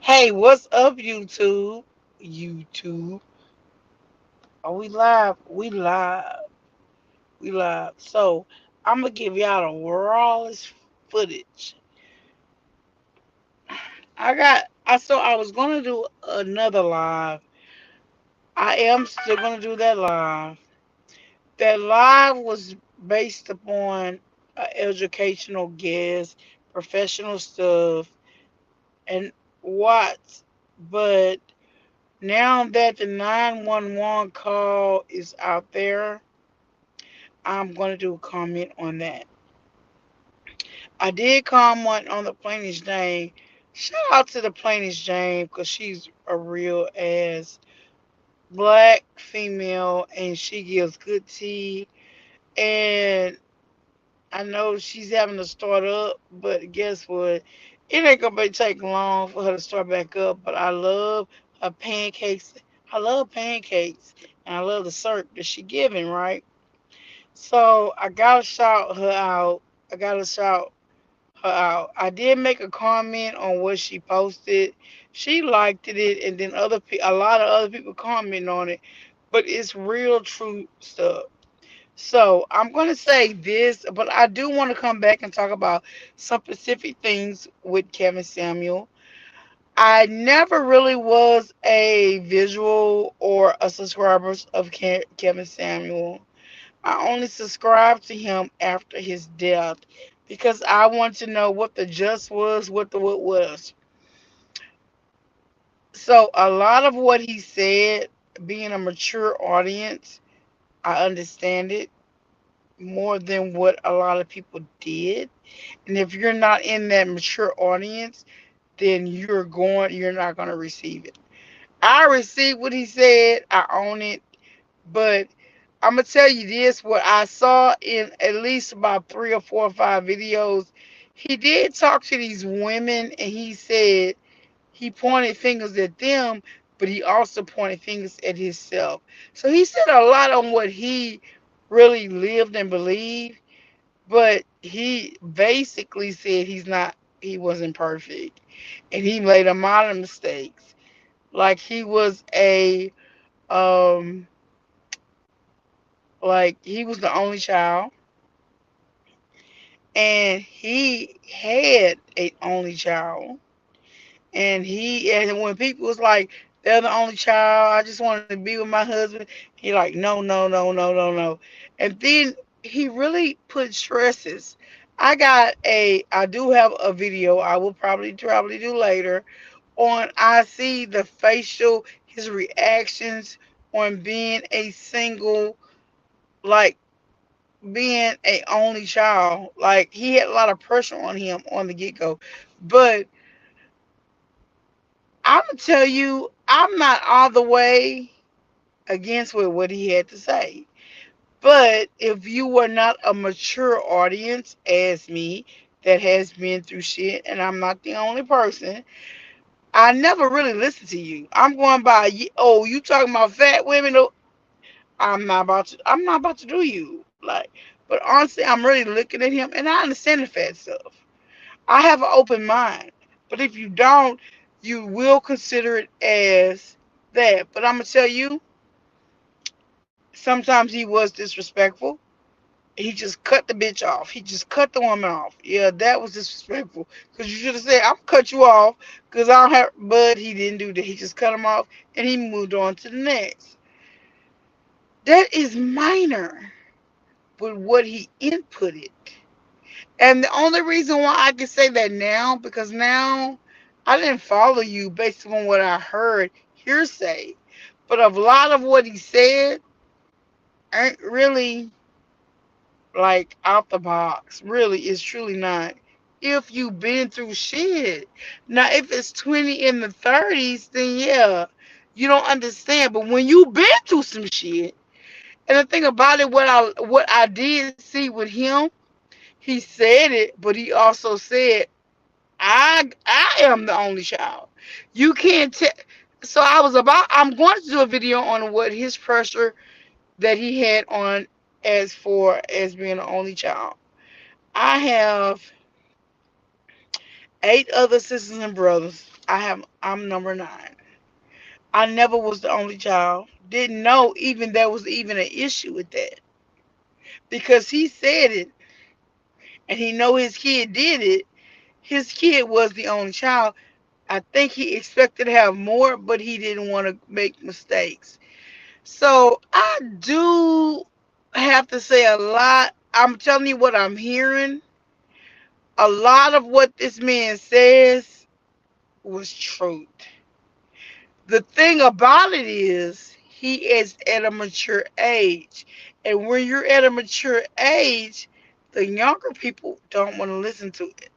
Hey, what's up, YouTube? YouTube. Are we live? We live. We live. So, I'm gonna give y'all the rawest footage. I was gonna do another live. I am still gonna do that live. That live was based upon educational guests, professional stuff, and what. But now that the 911 call is out there, I'm going to do a comment on that. I did comment on the Plainest Jane. Shout out to the Plainest Jane because she's a real ass black female and she gives good tea. And I know she's having to start up, but guess what? It ain't gonna take long for her to start back up. But I love her pancakes. I love pancakes, and I love the syrup that she giving, right? So I gotta shout her out. I gotta shout her out. I did make a comment on what she posted. She liked it, and then a lot of other people comment on it. But it's real, true stuff. So I'm going to say this, but I do want to come back and talk about some specific things with Kevin Samuel. I never really was a visual or a subscriber of Kevin Samuel. I only subscribed to him after his death because I wanted to know what the just was, what the what was. So a lot of what he said, being a mature audience, I understand it more than what a lot of people did. And if you're not in that mature audience, then you're not going to receive it. I received what he said. I own it. But I'm going to tell you this, what I saw in at least about 3 or 4 or 5 videos, he did talk to these women and he said he pointed fingers at them, but he also pointed fingers at himself. So he said a lot on what he really lived and believed, but he basically said he wasn't perfect. And he made a lot of mistakes. Like he was a um like he was the only child and he had a only child. And when people was like, they're the only child, I just want to be with my husband, he like, no, no, no, no, no, no. And then he really put stresses. I do have a video I will probably do later on. I see the his reactions on being a single, like being a only child. Like he had a lot of pressure on him on the get go. But I'm gonna tell you, I'm not all the way against with what he had to say. But if you were not a mature audience as me that has been through shit, and I'm not the only person, I never really listened to you. I'm going by, oh, you talking about fat women? Oh, I'm not about to do you. Like, but honestly, I'm really looking at him, and I understand the fat stuff. I have an open mind. But if you don't, you will consider it as that. But I'm gonna tell you, sometimes he was disrespectful. He just cut the bitch off. He just cut the woman off. Yeah, that was disrespectful. Cause you should have said, "I'm gonna cut you off," cause I don't have. But he didn't do that. He just cut him off, and he moved on to the next. That is minor, but what he inputted. And the only reason why I can say that now, because now I didn't follow you based on what I heard hearsay. But a lot of what he said ain't really like out the box. Really, it's truly not. If you've been through shit. Now, if it's 20 in the 30s, then yeah, you don't understand. But when you've been through some shit, and the thing about it, what I did see with him, he said it, but he also said I am the only child. You can't tell. So I'm going to do a video on what his pressure that he had on as for as being the only child. I have 8 other sisters and brothers. I'm number 9. I never was the only child. Didn't know even there was even an issue with that. Because he said it and he know his kid did it. His kid was the only child. I think he expected to have more, but he didn't want to make mistakes. So I do have to say a lot. I'm telling you what I'm hearing. A lot of what this man says was truth. The thing about it is, he is at a mature age. And when you're at a mature age, the younger people don't want to listen to it.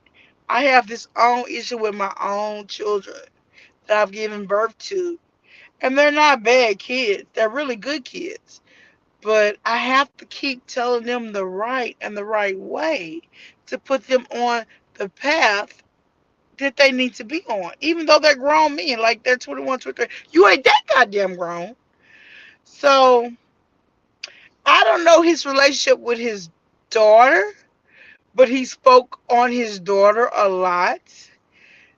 I have this own issue with my own children that I've given birth to. And they're not bad kids. They're really good kids. But I have to keep telling them the right and the right way to put them on the path that they need to be on. Even though they're grown men, like they're 21, 23. You ain't that goddamn grown. So I don't know his relationship with his daughter, but he spoke on his daughter a lot.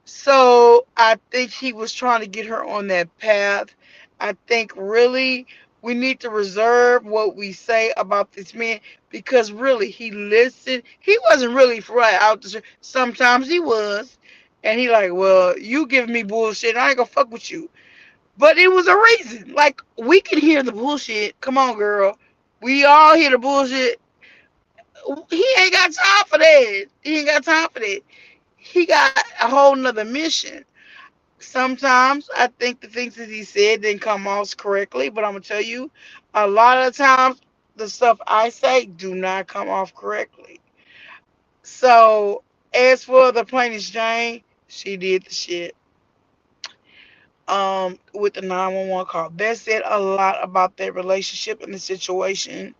So I think he was trying to get her on that path. I think really we need to reserve what we say about this man because really he listened. He wasn't really right out there. Sometimes he was. And he like, well, you giving me bullshit. I ain't gonna fuck with you. But it was a reason. Like, we can hear the bullshit. Come on, girl. We all hear the bullshit. He ain't got time for that. He ain't got time for that. He got a whole nother mission. Sometimes I think the things that he said didn't come off correctly, but I'm gonna tell you, a lot of times the stuff I say do not come off correctly. So as for the plaintiff Jane, she did the shit. With the 911 call. That said a lot about their relationship and the situation.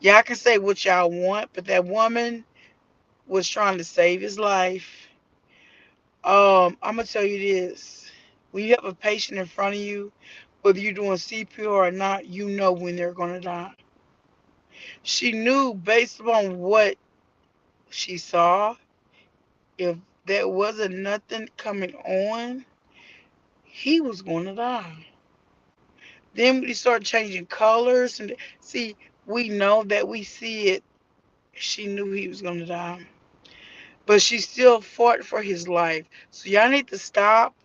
Y'all can say what y'all want, but that woman was trying to save his life. I'm gonna tell you this. When you have a patient in front of you, whether you're doing CPR or not, you know when they're gonna die. She knew based upon what she saw, if there wasn't nothing coming on, he was gonna die. Then when he started changing colors and see, we know that we see it. She knew he was gonna die, but she still fought for his life. So y'all need to stop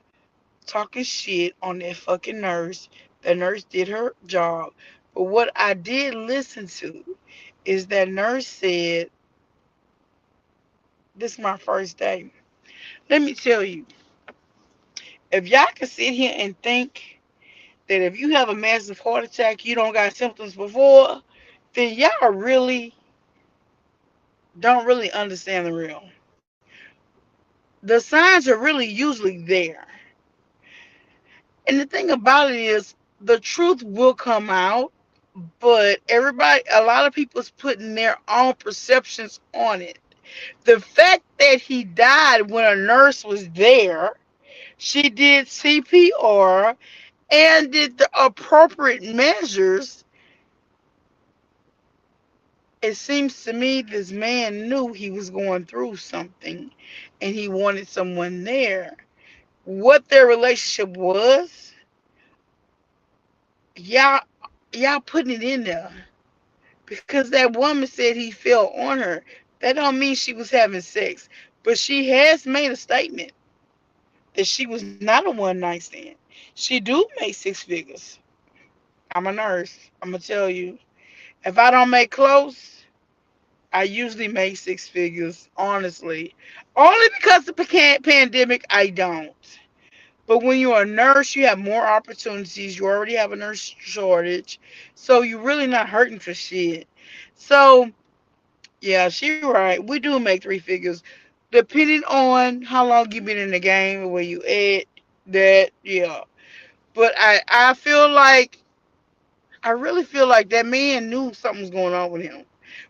talking shit on that fucking nurse. The nurse did her job. But what I did listen to is that nurse said, this is my first day. Let me tell you, if y'all can sit here and think that if you have a massive heart attack, you don't got symptoms before, then y'all really don't really understand the real. The signs are really usually there. And the thing about it is, the truth will come out, but everybody, a lot of people's putting their own perceptions on it. The fact that he died when a nurse was there, she did CPR and did the appropriate measures. It seems to me this man knew he was going through something and he wanted someone there. What their relationship was, y'all y'all putting it in there. Because that woman said he fell on her. That don't mean she was having sex. But she has made a statement that she was not a one night stand. She do make 6 figures. I'm a nurse. I'm gonna tell you. If I don't make close, I usually make 6 figures, honestly. Only because of the pandemic, I don't. But when you're a nurse, you have more opportunities. You already have a nurse shortage. So you're really not hurting for shit. So yeah, she right. We do make 3 figures. Depending on how long you been in the game and where you at, that yeah. But I feel like I really feel like that man knew something was going on with him.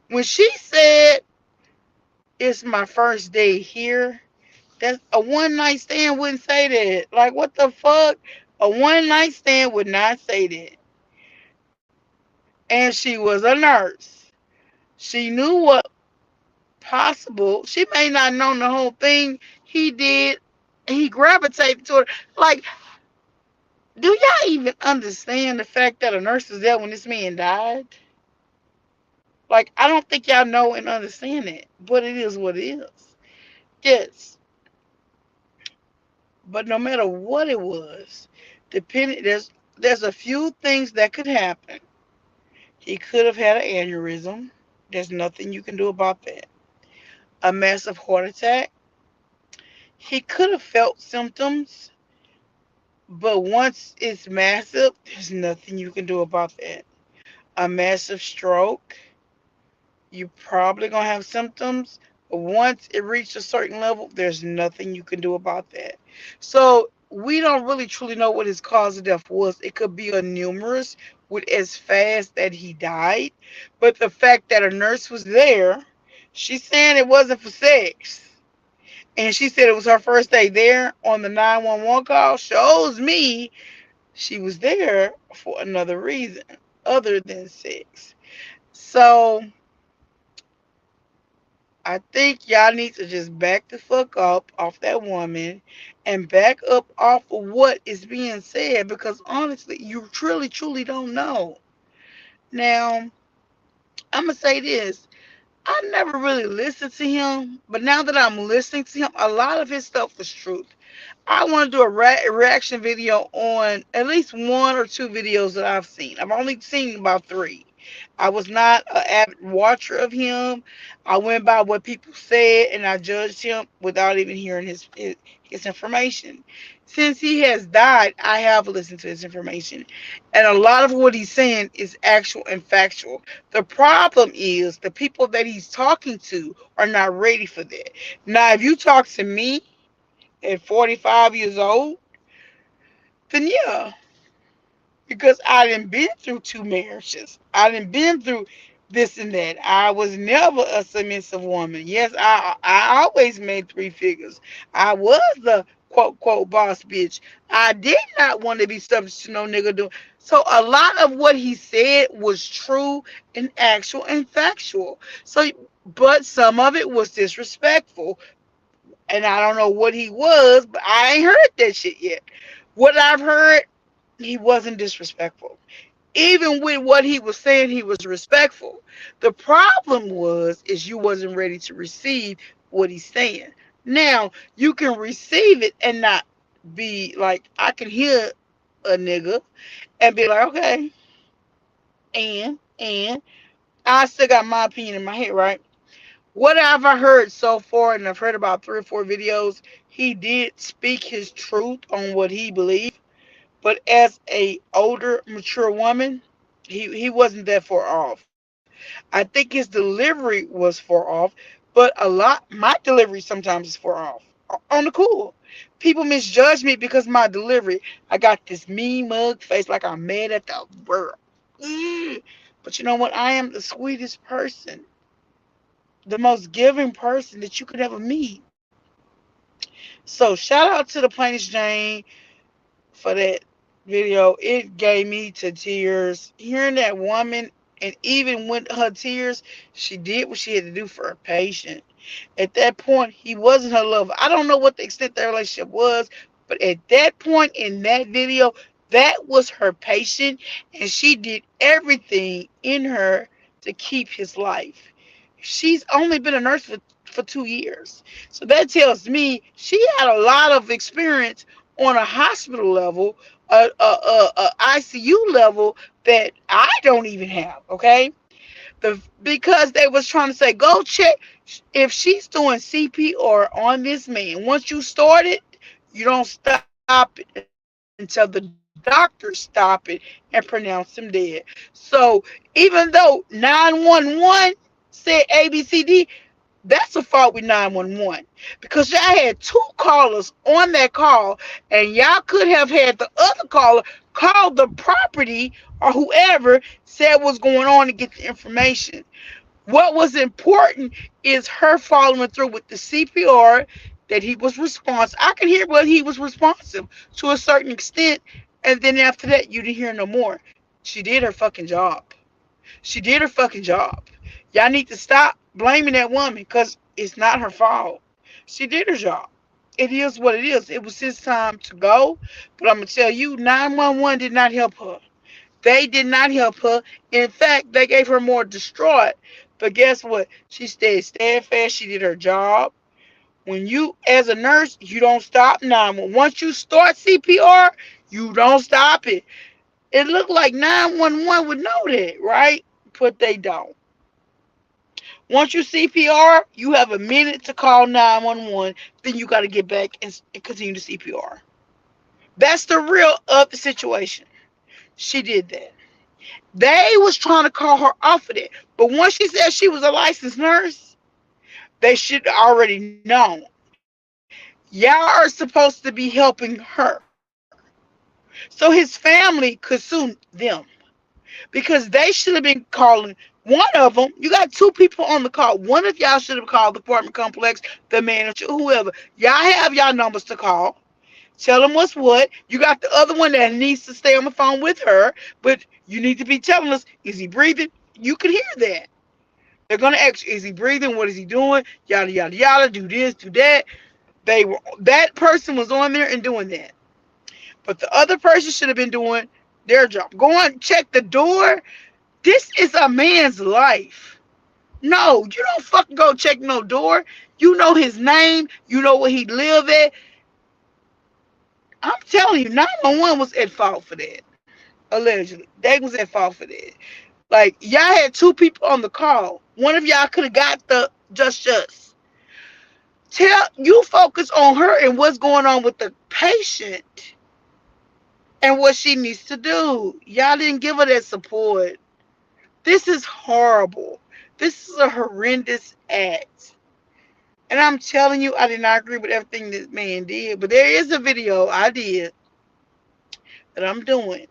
When she said it's my first day here, that's a one night stand wouldn't say that. Like what the fuck? A one night stand would not say that. And she was a nurse. She knew what possible. She may not know the whole thing. He did. He gravitated to her. Like, do y'all even understand the fact that a nurse was there when this man died? Like, I don't think y'all know and understand it, but it is what it is. Yes, but no matter what it was, depending there's a few things that could happen. He could have had an aneurysm. There's nothing you can do about that. A massive heart attack. He could have felt symptoms, but once it's massive, there's nothing you can do about that. A massive stroke. You're probably gonna have symptoms, but once it reaches a certain level, there's nothing you can do about that. So we don't really truly know what his cause of death was. It could be a numerous with as fast that he died, but the fact that a nurse was there, she's saying it wasn't for sex, and she said it was her first day there on the 911 call, shows me she was there for another reason other than sex. So I think y'all need to just back the fuck up off that woman and back up off of what is being said, because honestly, you truly, truly don't know. Now, I'm going to say this. I never really listened to him, but now that I'm listening to him, a lot of his stuff was truth. I want to do a reaction video on at least one or two videos that I've seen. I've only seen about three. I was not an avid watcher of him. I went by what people said and I judged him without even hearing his information. Since he has died, I have listened to his information. And a lot of what he's saying is actual and factual. The problem is the people that he's talking to are not ready for that. Now, if you talk to me, at 45 years old, then yeah, because I done been through two marriages. I done been through this and that. I was never a submissive woman. Yes, I always made three figures. I was the quote quote boss bitch. I did not want to be subject to no nigga doing. So a lot of what he said was true and actual and factual. So, but some of it was disrespectful, and I don't know what he was, but I ain't heard that shit yet. What I've heard, he wasn't disrespectful. Even with what he was saying, he was respectful. The problem was is you wasn't ready to receive what he's saying. Now you can receive it and not be like, I can hear a nigga and be like, okay, and I still got my opinion in my head, right? What have I heard so far, and I've heard about three or four videos, he did speak his truth on what he believed, but as a older, mature woman, he wasn't that far off. I think his delivery was far off, but a lot my delivery sometimes is far off. On the cool. People misjudge me because my delivery. I got this mean mug face like I'm mad at the world. Mm. But you know what? I am the sweetest person, the most giving person that you could ever meet. So shout out to the Plainest Jane for that video. It gave me to tears. Hearing that woman, and even with her tears, she did what she had to do for her patient. At that point, he wasn't her lover. I don't know what the extent their relationship was, but at that point in that video, that was her patient, and she did everything in her to keep his life. She's only been a nurse for 2 years. So that tells me she had a lot of experience on a hospital level, a ICU level that I don't even have. Okay, because they was trying to say go check if she's doing CPR on this man. Once you start it, you don't stop it until the doctors stop it and pronounce him dead. So even though 911 said ABCD, that's a fault with 911, because y'all had two callers on that call, and y'all could have had the other caller call the property or whoever said what's going on to get the information. What was important is her following through with the CPR, that he was responsive. I could hear what he was responsive to a certain extent, and then after that, you didn't hear no more. She did her fucking job. She did her fucking job. Y'all need to stop blaming that woman because it's not her fault. She did her job. It is what it is. It was his time to go. But I'm going to tell you, 911 did not help her. They did not help her. In fact, they gave her more distraught. But guess what? She stayed steadfast. She did her job. When you, as a nurse, you don't stop 911. Once you start CPR, you don't stop it. It looked like 911 would know that, right? But they don't. Once you CPR, you have a minute to call 911. Then you got to get back and continue to CPR. That's the real of the situation. She did that. They was trying to call her off of it. But once she said she was a licensed nurse, they should already known. Y'all are supposed to be helping her. So his family could sue them because they should have been calling one of them. You got two people on the call. One of y'all should have called the apartment complex, the manager, whoever. Y'all have y'all numbers to call. Tell them what's what. You got the other one that needs to stay on the phone with her, but you need to be telling us, is he breathing? You can hear that. They're gonna ask, is he breathing? What is he doing? Yada yada yada. Do this, do that. That person was on there and doing that, but the other person should have been doing their job. Go on, check the door. This is a man's life. No, you don't fucking go check no door. You know his name. You know where he live at. I'm telling you, 911 was at fault for that. Allegedly, they was at fault for that. Like y'all had two people on the call. One of y'all could have got the just. Tell you focus on her and what's going on with the patient and what she needs to do. Y'all didn't give her that support. This is horrible. This is a horrendous act. And I'm telling you, I did not agree with everything this man did. But there is a video I did that I'm doing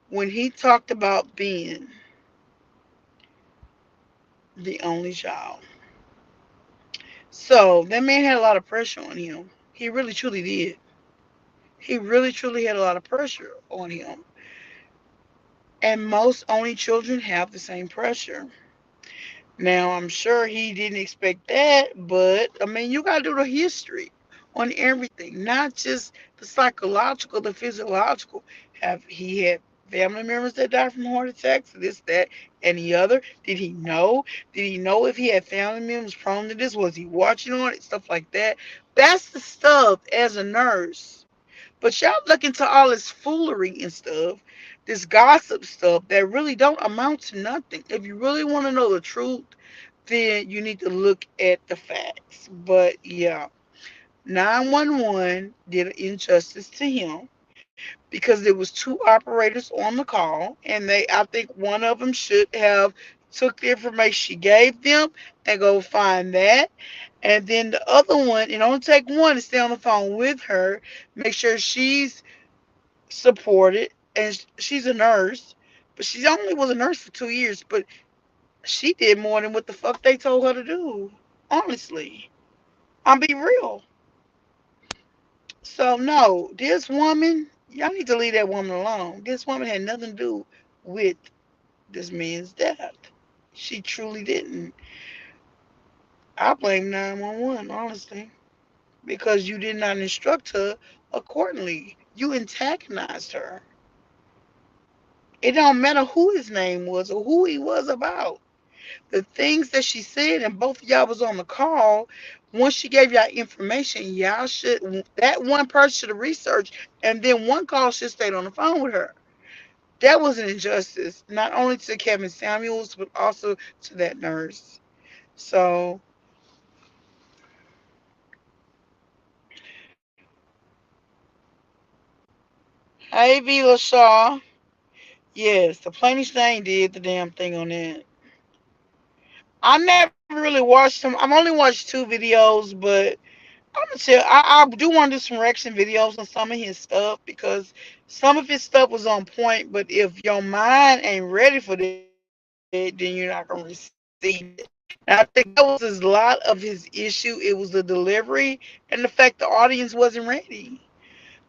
when he talked about being the only child. So that man had a lot of pressure on him. He really truly did. He really truly had a lot of pressure on him. And most only children have the same pressure. Now, I'm sure he didn't expect that, but I mean, you got to do the history on everything, not just the psychological, the physiological. Have he had family members that died from heart attacks, this, that, and the other? Did he know? Did he know if he had family members prone to this? Was he watching on it? Stuff like that. That's the stuff as a nurse. But y'all look into all this foolery and stuff, this gossip stuff that really don't amount to nothing. If you really want to know the truth, then you need to look at the facts. But yeah, 911 did an injustice to him because there was two operators on the call, and I think one of them should have took the information she gave them and go find that. And then the other one, it only take one to stay on the phone with her, make sure she's supported, and she's a nurse, but she only was a nurse for 2 years, but she did more than what the fuck they told her to do. Honestly, I'm be real. So no, this woman, y'all need to leave that woman alone. This woman had nothing to do with this man's death. She truly didn't. I blame 911, honestly, because you did not instruct her accordingly. You antagonized her. It don't matter who his name was or who he was about. The things that she said, and both of y'all was on the call. Once she gave y'all information, y'all should, that one person should have researched, and then one call should have stayed on the phone with her. That was an injustice, not only to Kevin Samuels, but also to that nurse. So, hey, Vila Shaw. Yes, the plainest thing did the damn thing on that. I never really watched him. I've only watched two videos, but I'm gonna tell. I do want to do some reaction videos on some of his stuff because some of his stuff was on point. But if your mind ain't ready for that, then you're not gonna receive it. And I think that was a lot of his issue. It was the delivery and the fact the audience wasn't ready.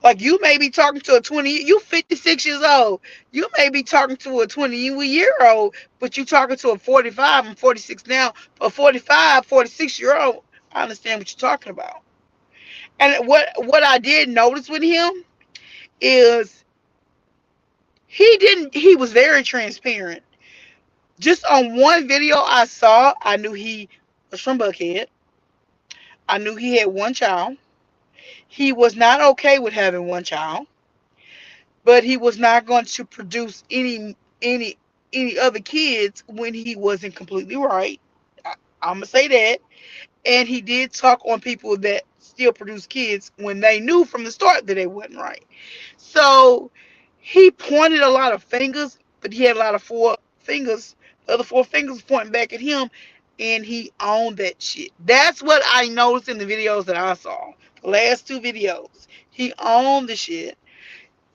Like you may be talking to a 20, you 56 years old. You may be talking to a 20-year-old, but you talking to a 45. I'm 46 now. A 45, 46-year old, I understand what you're talking about. And what I did notice with him is he was very transparent. Just on one video I saw, I knew he was from Buckhead. I knew he had one child. He was not okay with having one child, but he was not going to produce any other kids when he wasn't completely right. I'm gonna say that. And he did talk on people that still produce kids when they knew from the start that they wasn't right. So he pointed a lot of fingers, but he had a lot of four fingers. The other four fingers pointing back at him, and he owned that shit. That's what I noticed in the videos that I saw. The last two videos, he owned the shit.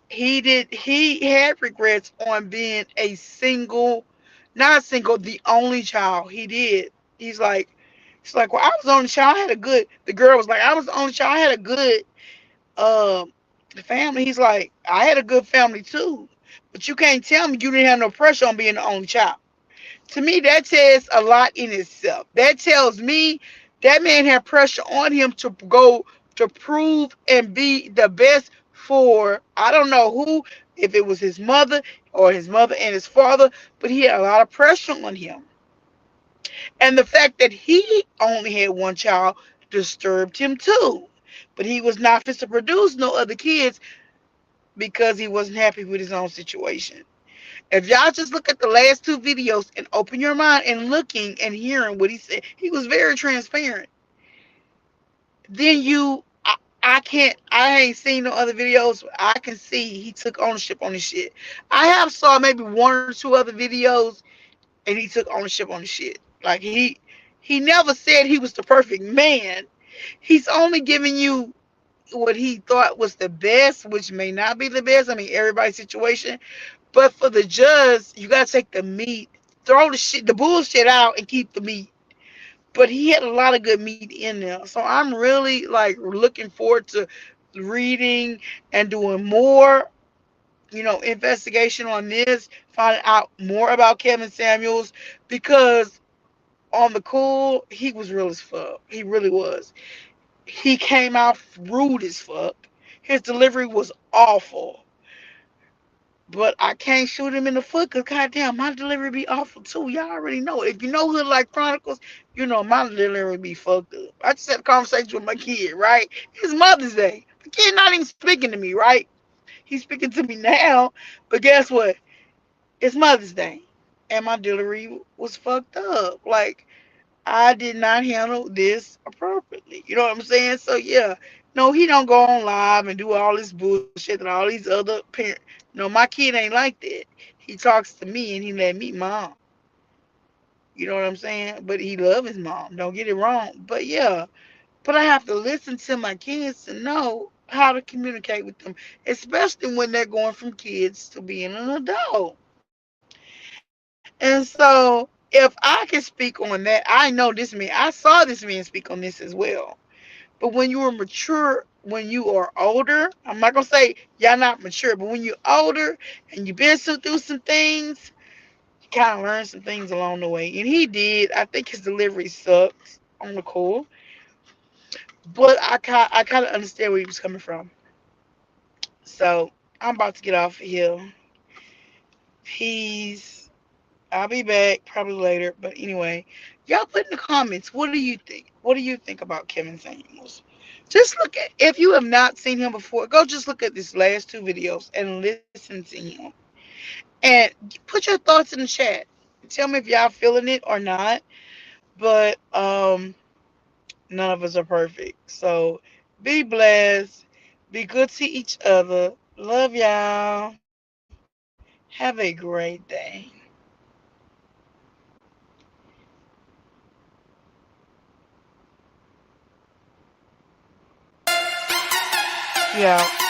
He had regrets on being a single, not single, the only child. He did. He's like, it's like, well, I was the only child. I had a good. The girl was like, I was the only child. I had a good um family. He's like, I had a good family too, but you can't tell me you didn't have no pressure on being the only child. To me, that says a lot in itself. That tells me that man had pressure on him to go to prove and be the best for, I don't know who, if it was his mother or his mother and his father, but he had a lot of pressure on him. And the fact that he only had one child disturbed him too. But he was not fit to produce no other kids because he wasn't happy with his own situation. If y'all just look at the last two videos and open your mind and looking and hearing what he said, he was very transparent. Then I can't, I ain't seen no other videos. I can see he took ownership on his shit. I have saw maybe one or two other videos and he took ownership on the shit. Like he never said he was the perfect man. He's only giving you what he thought was the best, which may not be the best. I mean, everybody's situation. But for the judge, you gotta take the meat, throw the bullshit out, and keep the meat. But he had a lot of good meat in there, so I'm really like looking forward to reading and doing more, investigation on this, finding out more about Kevin Samuels, because on the cool, he was real as fuck. He really was. He came out rude as fuck. His delivery was awful. But I can't shoot him in the foot because, goddamn, my delivery be awful too. Y'all already know. If you know Hood Like Chronicles, you know my delivery be fucked up. I just had a conversation with my kid, right? It's Mother's Day. The kid not even speaking to me, right? He's speaking to me now, but guess what? It's Mother's Day. And my delivery was fucked up. Like, I did not handle this appropriately. You know what I'm saying? So yeah, no, he don't go on live and do all this bullshit that all these other parents. No, my kid ain't like that. He talks to me and he let me mom. You know what I'm saying? But he love his mom. Don't get it wrong. But yeah, but I have to listen to my kids to know how to communicate with them, especially when they're going from kids to being an adult. And so if I can speak on that, I know this man. I saw this man speak on this as well. But when you are mature, when you are older, I'm not gonna say y'all not mature, but when you're older and you've been through some things, you kind of learn some things along the way. And he did. I think his delivery sucks on the cool, but I kind of understand where he was coming from. So I'm about to get off of here. Peace. I'll be back probably later. But anyway, y'all put in the comments, what do you think? What do you think about Kevin Samuels? Just look at, if you have not seen him before, go just look at these last two videos and listen to him. And put your thoughts in the chat. Tell me if y'all feeling it or not. But none of us are perfect. So be blessed. Be good to each other. Love y'all. Have a great day. Yeah.